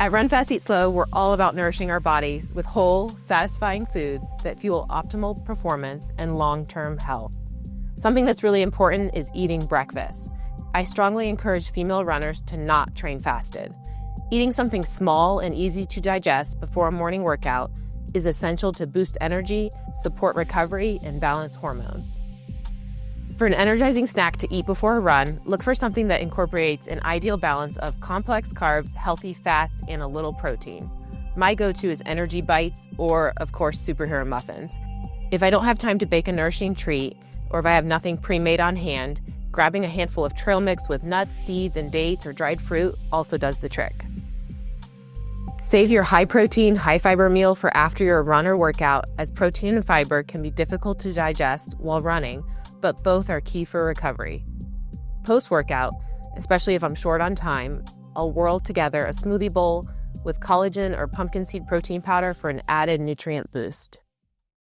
At Run Fast, Eat Slow, we're all about nourishing our bodies with whole, satisfying foods that fuel optimal performance and long-term health. Something that's really important is eating breakfast. I strongly encourage female runners to not train fasted. Eating something small and easy to digest before a morning workout is essential to boost energy, support recovery, and balance hormones. For an energizing snack to eat before a run, look for something that incorporates an ideal balance of complex carbs, healthy fats, and a little protein. My go-to is energy bites or, of course, superhero muffins. If I don't have time to bake a nourishing treat, or if I have nothing pre-made on hand, grabbing a handful of trail mix with nuts, seeds, and dates or dried fruit also does the trick. Save your high-protein, high-fiber meal for after your run or workout, as protein and fiber can be difficult to digest while running, but both are key for recovery. Post-workout, especially if I'm short on time, I'll whirl together a smoothie bowl with collagen or pumpkin seed protein powder for an added nutrient boost.